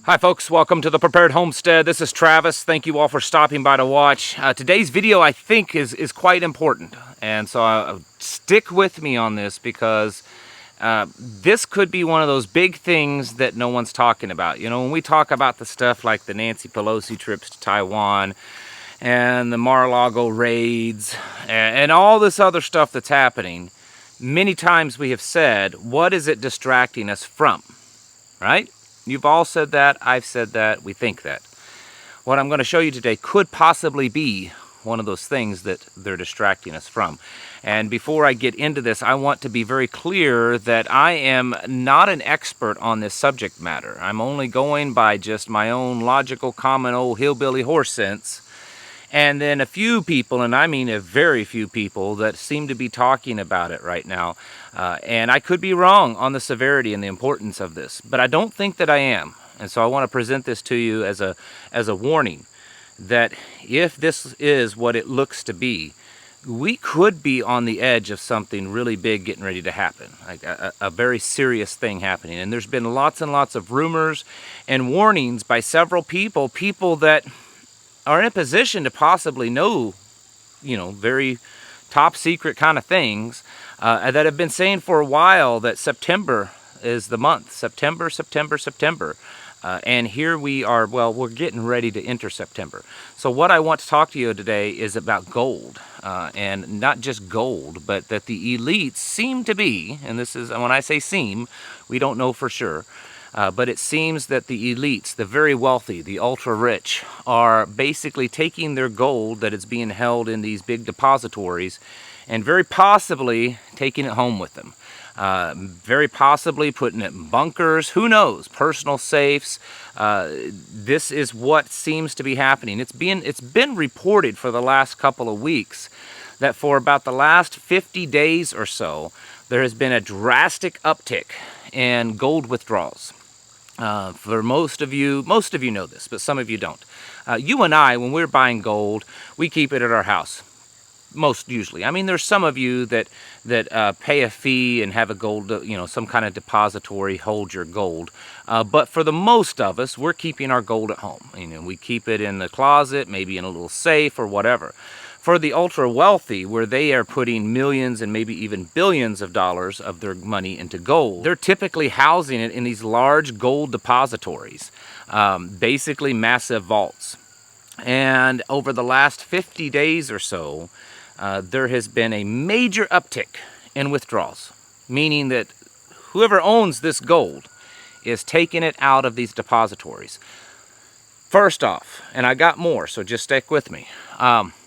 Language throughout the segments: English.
Hi folks, welcome to the Prepared Homestead. This is Travis. Thank you all for stopping by to watch. Today's video I think is quite important, and so stick with me on this because this could be one of those big things that no one's talking about. You know, when we talk about the stuff like the Nancy Pelosi trips to Taiwan and the Mar-a-Lago raids and all this other stuff that's happening, many times we have said, what is it distracting us from, right? You've all said that, I've said that, we think that. What I'm going to show you today could possibly be one of those things that they're distracting us from. And before I get into this, I want to be very clear that I am not an expert on this subject matter. I'm only going by just my own logical, common old hillbilly horse sense. And then a few people, and I mean a very few people, that seem to be talking about it right now. And I could be wrong on the severity and the importance of this, but I don't think that I am. And so I want to present this to you as a warning that if this is what it looks to be, we could be on the edge of something really big getting ready to happen, like a very serious thing happening. And there's been lots and lots of rumors and warnings by several people that are in a position to possibly know, you know, very top secret kind of things that have been saying for a while that September is the month. September. And here we are, well, we're getting ready to enter September. So what I want to talk to you today is about gold. And not just gold, but that the elites seem to be, and this is, when I say seem, we don't know for sure, but it seems that the elites, the very wealthy, the ultra-rich, are basically taking their gold that is being held in these big depositories and very possibly taking it home with them. Very possibly putting it in bunkers, who knows, personal safes. This is what seems to be happening. It's been reported for the last couple of weeks that for about the last 50 days or so, there has been a drastic uptick in gold withdrawals. For most of you know this, but some of you don't. You and I, when we're buying gold, we keep it at our house. Most usually. I mean, there's some of you that pay a fee and have a gold, you know, some kind of depository, hold your gold. But for the most of us, we're keeping our gold at home. You know, we keep it in the closet, maybe in a little safe or whatever. For the ultra wealthy, where they are putting millions and maybe even billions of dollars of their money into gold, they're typically housing it in these large gold depositories, basically massive vaults. And over the last 50 days or so, there has been a major uptick in withdrawals, meaning that whoever owns this gold is taking it out of these depositories. First off, and I got more, so just stick with me.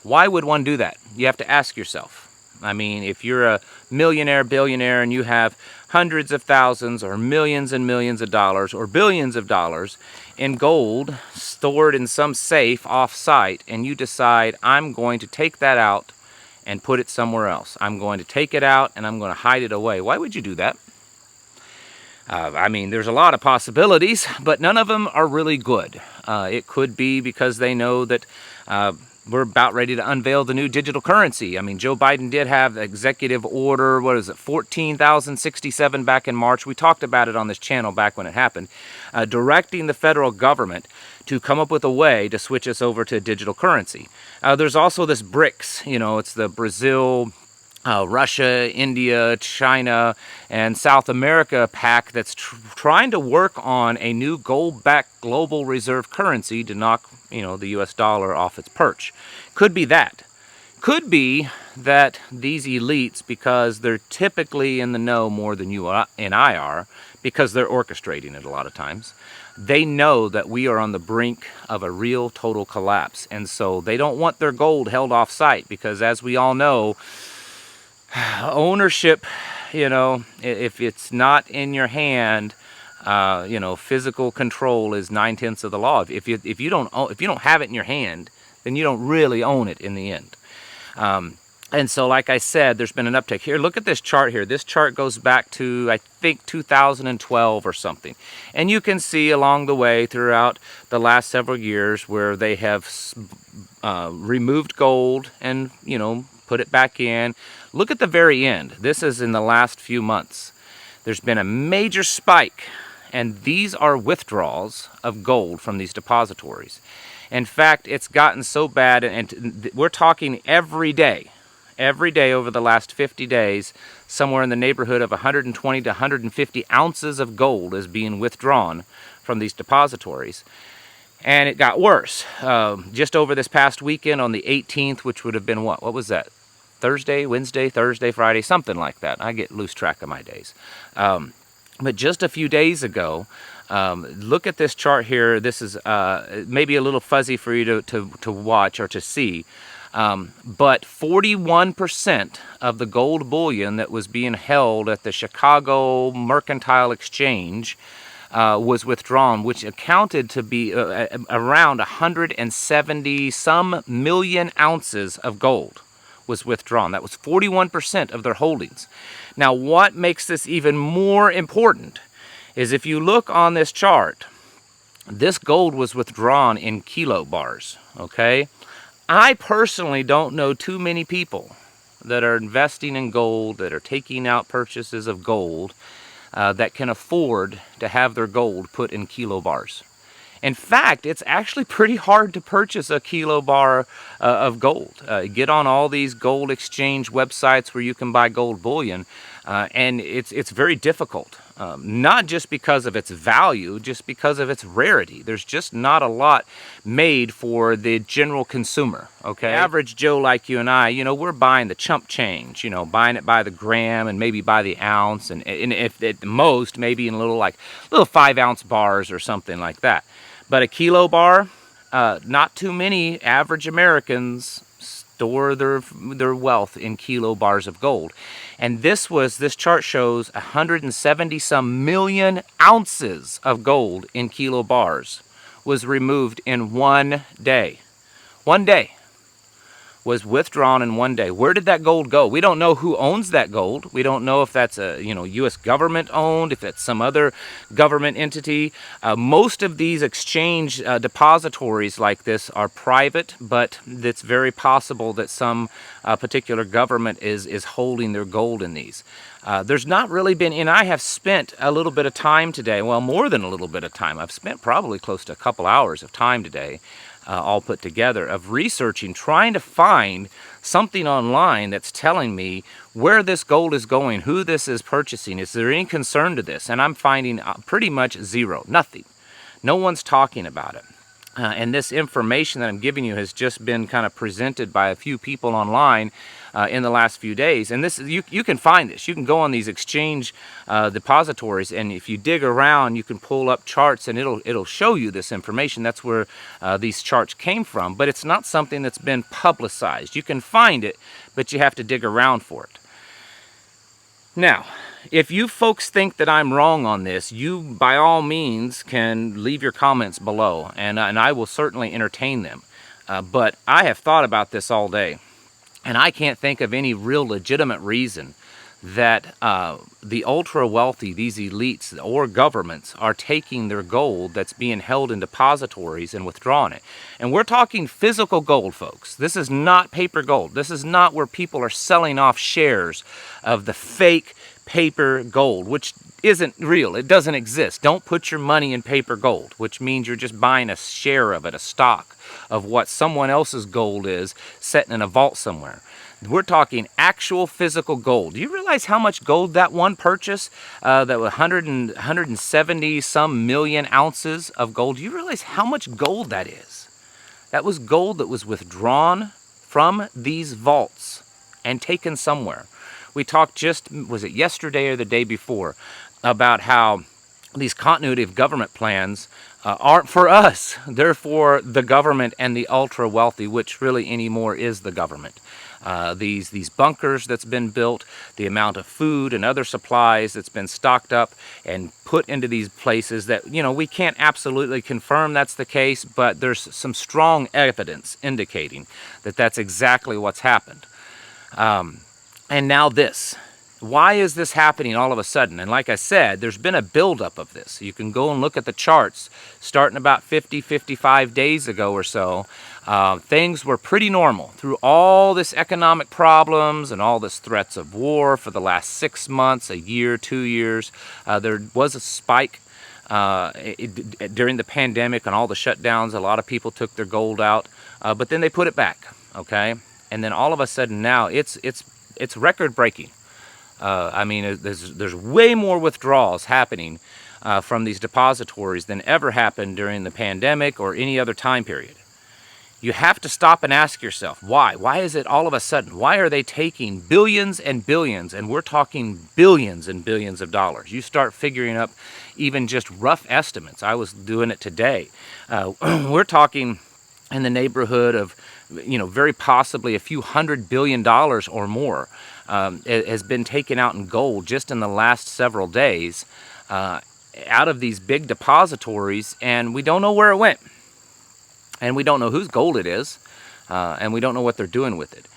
Why would one do that? You have to ask yourself. I mean, if you're a millionaire, billionaire, and you have hundreds of thousands or millions and millions of dollars or billions of dollars in gold stored in some safe off-site, and you decide, I'm going to take that out and put it somewhere else. I'm going to take it out and I'm going to hide it away. Why would you do that? I mean, there's a lot of possibilities, but none of them are really good. It could be because they know that we're about ready to unveil the new digital currency. I mean, Joe Biden did have executive order, 14,067 back in March. We talked about it on this channel back when it happened, directing the federal government to come up with a way to switch us over to digital currency. There's also this BRICS, you know, it's the Brazil, Russia, India, China, and South America pact that's trying to work on a new gold-backed global reserve currency to knock, you know, the US dollar off its perch. Could be that. Could be that these elites, because they're typically in the know more than you and I are, because they're orchestrating it a lot of times, they know that we are on the brink of a real total collapse. And so they don't want their gold held off-site because, as we all know, ownership, you know, if it's not in your hand, you know, physical control is 9/10 of the law. If you don't have it in your hand, then you don't really own it in the end. And so, like I said, there's been an uptick here. Look at this chart here. This chart goes back to, I think, 2012 or something. And you can see along the way throughout the last several years where they have removed gold and, you know, put it back in. Look at the very end. This is in the last few months. There's been a major spike And these are withdrawals of gold from these depositories. In fact, it's gotten so bad, and we're talking every day over the last 50 days, somewhere in the neighborhood of 120 to 150 ounces of gold is being withdrawn from these depositories. And it got worse. Just over this past weekend on the 18th, which would have been what? What was that? Thursday, Wednesday, Thursday, Friday, something like that. I get loose track of my days. But just a few days ago, look at this chart here. This is maybe a little fuzzy for you to watch or to see. But 41% of the gold bullion that was being held at the Chicago Mercantile Exchange was withdrawn, which accounted to be around 170 some million ounces of gold was withdrawn. That was 41% of their holdings. Now, what makes this even more important is if you look on this chart, this gold was withdrawn in kilo bars, okay? I personally don't know too many people that are investing in gold, that are taking out purchases of gold, that can afford to have their gold put in kilo bars. In fact, it's actually pretty hard to purchase a kilo bar of gold. Get on all these gold exchange websites where you can buy gold bullion, and it's very difficult. Not just because of its value, just because of its rarity. There's just not a lot made for the general consumer, okay? Average Joe like you and I, you know, we're buying the chump change, you know, buying it by the gram and maybe by the ounce, and if at the most, maybe in little 5-ounce bars or something like that. But a kilo bar, not too many average Americans store their wealth in kilo bars of gold. And this chart shows 170 some million ounces of gold in kilo bars was removed in one day. One day was withdrawn in one day. Where did that gold go? We don't know who owns that gold. We don't know if that's a U.S. government owned, if it's some other government entity. Most of these exchange depositories like this are private, but it's very possible that some particular government is holding their gold in these. There's not really been, and I have spent a little bit of time today, well, more than a little bit of time. I've spent probably close to a couple hours of time today, all put together, of researching, trying to find something online that's telling me where this gold is going, who this is purchasing. Is there any concern to this? And I'm finding pretty much zero, nothing. No one's talking about it. And this information that I'm giving you has just been kind of presented by a few people online in the last few days. And this, you can find this. You can go on these exchange depositories, and if you dig around, you can pull up charts, and it'll show you this information. That's where these charts came from. But it's not something that's been publicized. You can find it, but you have to dig around for it. Now, if you folks think that I'm wrong on this, you by all means can leave your comments below, and I will certainly entertain them. But I have thought about this all day, and I can't think of any real legitimate reason that the ultra wealthy, these elites or governments, are taking their gold that's being held in depositories and withdrawing it. And we're talking physical gold, folks. This is not paper gold. This is not where people are selling off shares of the fake paper gold, which isn't real. It doesn't exist. Don't put your money in paper gold, which means you're just buying a share of it, a stock of what someone else's gold is sitting in a vault somewhere. We're talking actual physical gold. Do you realize how much gold that one purchase, that 170 some million ounces of gold? Do you realize how much gold that is? That was gold that was withdrawn from these vaults and taken somewhere. We talked just, was it yesterday or the day before, about how these continuity of government plans aren't for us. They're for the government and the ultra wealthy, which really anymore is the government. These bunkers that's been built, the amount of food and other supplies that's been stocked up and put into these places that, we can't absolutely confirm that's the case, but there's some strong evidence indicating that that's exactly what's happened. And now this. Why is this happening all of a sudden? And like I said, there's been a buildup of this. You can go and look at the charts starting about 55 days ago or so. Things were pretty normal through all this economic problems and all this threats of war for the last 6 months, a year, 2 years. There was a spike During the pandemic and all the shutdowns, a lot of people took their gold out, but then they put it back, okay? And then all of a sudden now it's record breaking. I mean, there's way more withdrawals happening from these depositories than ever happened during the pandemic or any other time period. You have to stop and ask yourself, why? Why is it all of a sudden? Why are they taking billions and billions, and we're talking billions and billions of dollars? You start figuring up even just rough estimates. I was doing it today. We're talking in the neighborhood of, very possibly a few $100 billion or more has been taken out in gold just in the last several days out of these big depositories, and we don't know where it went. And we don't know whose gold it is, and we don't know what they're doing with it.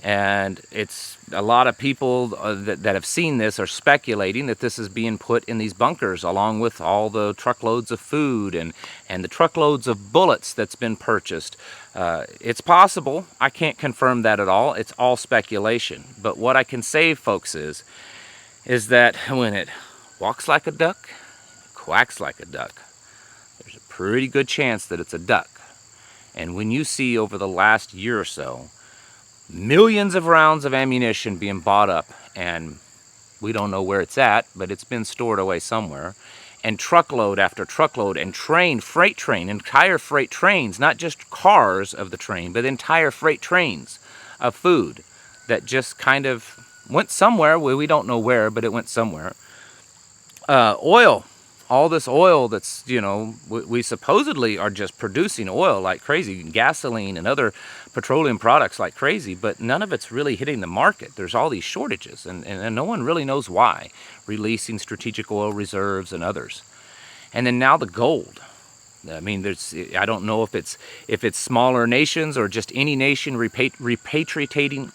And it's a lot of people that have seen this are speculating that this is being put in these bunkers along with all the truckloads of food and the truckloads of bullets that's been purchased. It's possible. I can't confirm that at all. It's all speculation. But what I can say, folks, is that when it walks like a duck, quacks like a duck, there's a pretty good chance that it's a duck. And when you see over the last year or so, millions of rounds of ammunition being bought up, and we don't know where it's at, but it's been stored away somewhere, and truckload after truckload, and freight train, entire freight trains, not just cars of the train, but entire freight trains of food that just kind of went somewhere. We don't know where, but it went somewhere. Oil. All this oil that's, we supposedly are just producing oil like crazy, gasoline and other petroleum products like crazy, but none of it's really hitting the market. There's all these shortages, and no one really knows why, releasing strategic oil reserves and others. And then now the gold. I mean, I don't know if it's smaller nations or just any nation repatriating.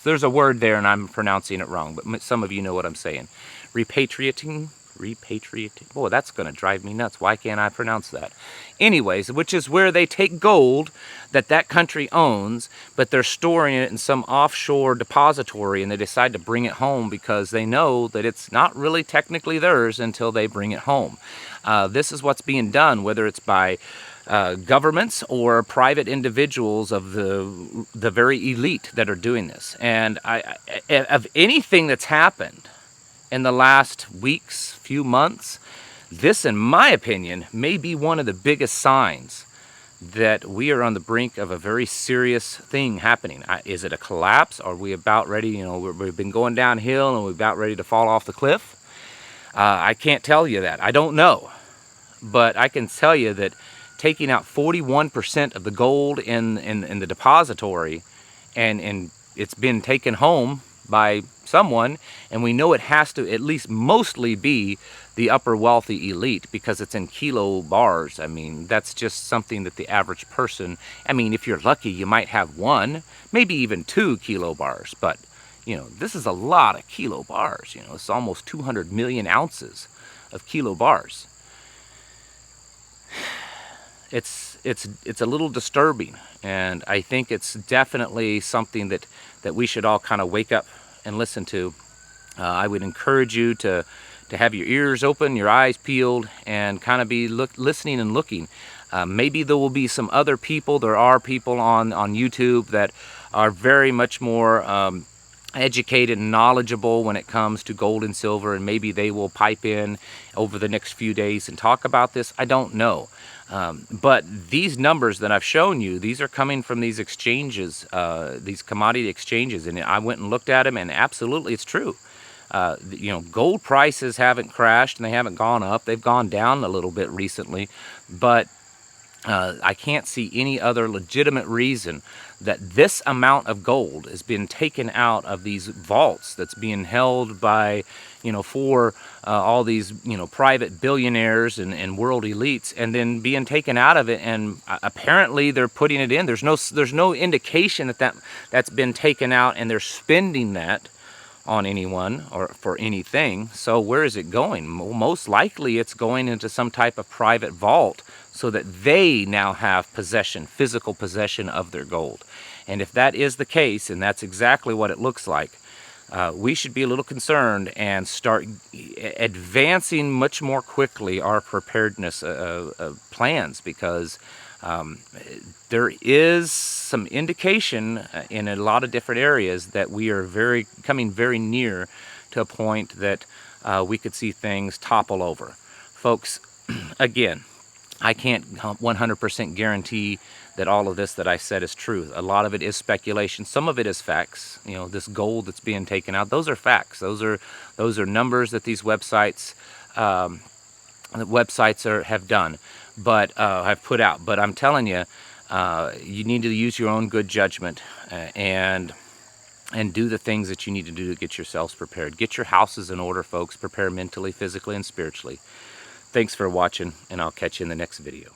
There's a word there and I'm pronouncing it wrong, but some of you know what I'm saying. Repatriating. Boy, that's going to drive me nuts. Why can't I pronounce that? Anyways, which is where they take gold that country owns, but they're storing it in some offshore depository, and they decide to bring it home because they know that it's not really technically theirs until they bring it home. This is what's being done, whether it's by governments or private individuals of the very elite that are doing this. And of anything that's happened in the last weeks, few months, this, in my opinion, may be one of the biggest signs that we are on the brink of a very serious thing happening. Is it a collapse? Are we about ready? We've been going downhill and we're about ready to fall off the cliff. I can't tell you that. I don't know. But I can tell you that taking out 41% of the gold in the depository, and it's been taken home by someone, and we know it has to at least mostly be the upper wealthy elite because it's in kilo bars. I mean, that's just something that the average person, if you're lucky, you might have one, maybe even 2 kilo bars, but this is a lot of kilo bars. It's almost 200 million ounces of kilo bars. It's a little disturbing, and I think it's definitely something that we should all kind of wake up and listen to. I would encourage you to have your ears open, your eyes peeled, and kind of be listening and looking. Maybe there will be some other people. There are people on YouTube that are very much more educated and knowledgeable when it comes to gold and silver, and maybe they will pipe in over the next few days and talk about this. I don't know. But these numbers that I've shown you, these are coming from these exchanges, these commodity exchanges, and I went and looked at them, and absolutely it's true. Gold prices haven't crashed and they haven't gone up. They've gone down a little bit recently, but I can't see any other legitimate reason that this amount of gold has been taken out of these vaults that's being held by, for all these, private billionaires and world elites, and then being taken out of it, and apparently they're putting it in. There's no indication that's been taken out and they're spending that on anyone or for anything. So where is it going? Most likely it's going into some type of private vault so that they now have physical possession of their gold. And if that is the case, and that's exactly what it looks like, we should be a little concerned and start advancing much more quickly our preparedness plans, because there is some indication in a lot of different areas that we are coming very near to a point that we could see things topple over. Folks, again, I can't 100% guarantee that all of this that I said is true. A lot of it is speculation. Some of it is facts. You know, this gold that's being taken out, those are facts. Those are numbers that these websites have done, but have put out. But I'm telling you, you need to use your own good judgment and do the things that you need to do to get yourselves prepared. Get your houses in order, folks. Prepare mentally, physically, and spiritually. Thanks for watching, and I'll catch you in the next video.